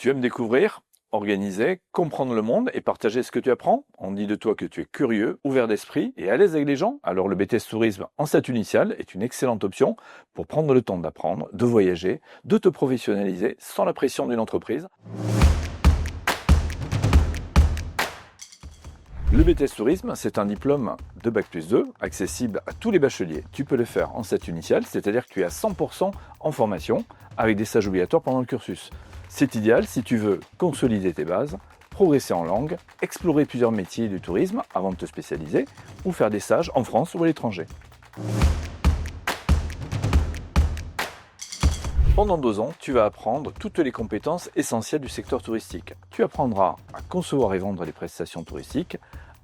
Tu aimes découvrir, organiser, comprendre le monde et partager ce que tu apprends? On dit de toi que tu es curieux, ouvert d'esprit et à l'aise avec les gens. Alors le BTS Tourisme en statut initial est une excellente option pour prendre le temps d'apprendre, de voyager, de te professionnaliser sans la pression d'une entreprise. Le BTS Tourisme, c'est un diplôme de Bac+2, accessible à tous les bacheliers. Tu peux le faire en statut initial, c'est-à-dire que tu es à 100% en formation, avec des stages obligatoires pendant le cursus. C'est idéal si tu veux consolider tes bases, progresser en langue, explorer plusieurs métiers du tourisme avant de te spécialiser, ou faire des stages en France ou à l'étranger. Pendant 2 ans, tu vas apprendre toutes les compétences essentielles du secteur touristique. Tu apprendras à concevoir et vendre les prestations touristiques,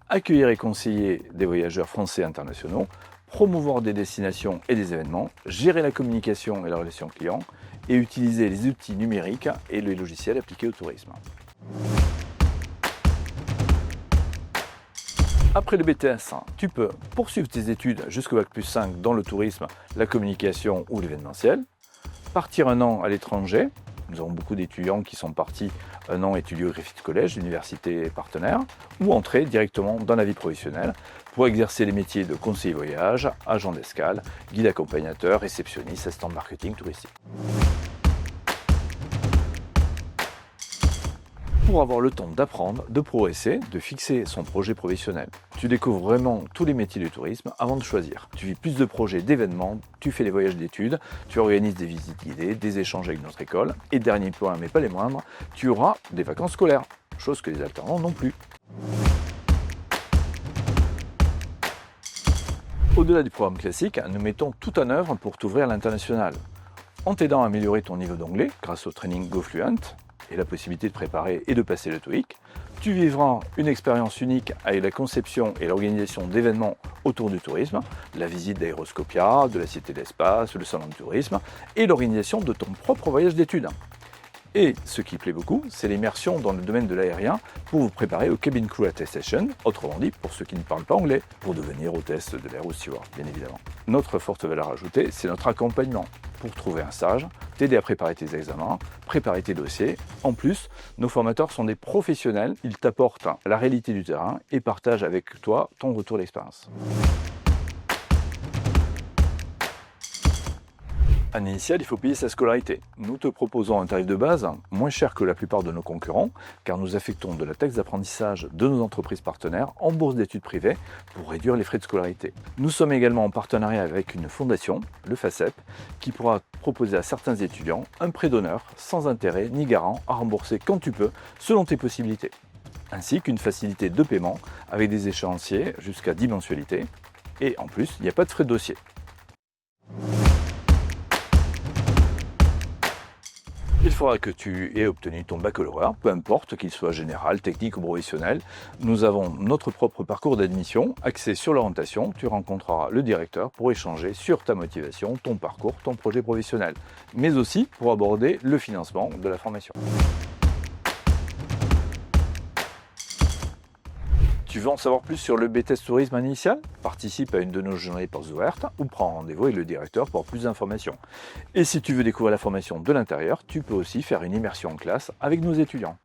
accueillir et conseiller des voyageurs français et internationaux, promouvoir des destinations et des événements, gérer la communication et la relation client, et utiliser les outils numériques et les logiciels appliqués au tourisme. Après le BTS, tu peux poursuivre tes études jusqu'au Bac+5 dans le tourisme, la communication ou l'événementiel, partir 1 an à l'étranger. Nous avons beaucoup d'étudiants qui sont partis 1 an étudier au Griffith College, l'université partenaire, ou entrer directement dans la vie professionnelle pour exercer les métiers de conseiller voyage, agent d'escale, guide accompagnateur, réceptionniste, assistant de marketing touristique. Pour avoir le temps d'apprendre, de progresser, de fixer son projet professionnel. Tu découvres vraiment tous les métiers du tourisme avant de choisir. Tu vis plus de projets, d'événements, tu fais les voyages d'études, tu organises des visites guidées, des échanges avec notre école. Et dernier point, mais pas les moindres, tu auras des vacances scolaires, chose que les alternants n'ont plus. Au-delà du programme classique, nous mettons tout en œuvre pour t'ouvrir à l'international. En t'aidant à améliorer ton niveau d'anglais grâce au training GoFluent, et la possibilité de préparer et de passer le TOEIC, tu vivras une expérience unique avec la conception et l'organisation d'événements autour du tourisme, la visite d'Aéroscopia, de la Cité de l'Espace, le salon du tourisme, et l'organisation de ton propre voyage d'études. Et ce qui plaît beaucoup, c'est l'immersion dans le domaine de l'aérien pour vous préparer au Cabin Crew Attestation, autrement dit pour ceux qui ne parlent pas anglais, pour devenir hôtesse de l'air ou steward, bien évidemment. Notre forte valeur ajoutée, c'est notre accompagnement pour trouver un stage, t'aider à préparer tes examens, préparer tes dossiers. En plus, nos formateurs sont des professionnels, ils t'apportent la réalité du terrain et partagent avec toi ton retour d'expérience. En initial, il faut payer sa scolarité. Nous te proposons un tarif de base moins cher que la plupart de nos concurrents, car nous affectons de la taxe d'apprentissage de nos entreprises partenaires en bourse d'études privées pour réduire les frais de scolarité. Nous sommes également en partenariat avec une fondation, le FACEP, qui pourra proposer à certains étudiants un prêt d'honneur sans intérêt ni garant à rembourser quand tu peux, selon tes possibilités, ainsi qu'une facilité de paiement avec des échéanciers jusqu'à 10 mensualités. Et en plus, il n'y a pas de frais de dossier. Il faudra que tu aies obtenu ton baccalauréat, peu importe qu'il soit général, technique ou professionnel. Nous avons notre propre parcours d'admission axé sur l'orientation. Tu rencontreras le directeur pour échanger sur ta motivation, ton parcours, ton projet professionnel, mais aussi pour aborder le financement de la formation. Tu veux en savoir plus sur le BTS Tourisme initial? Participe à une de nos journées portes ouvertes ou prends rendez-vous avec le directeur pour plus d'informations. Et si tu veux découvrir la formation de l'intérieur, tu peux aussi faire une immersion en classe avec nos étudiants.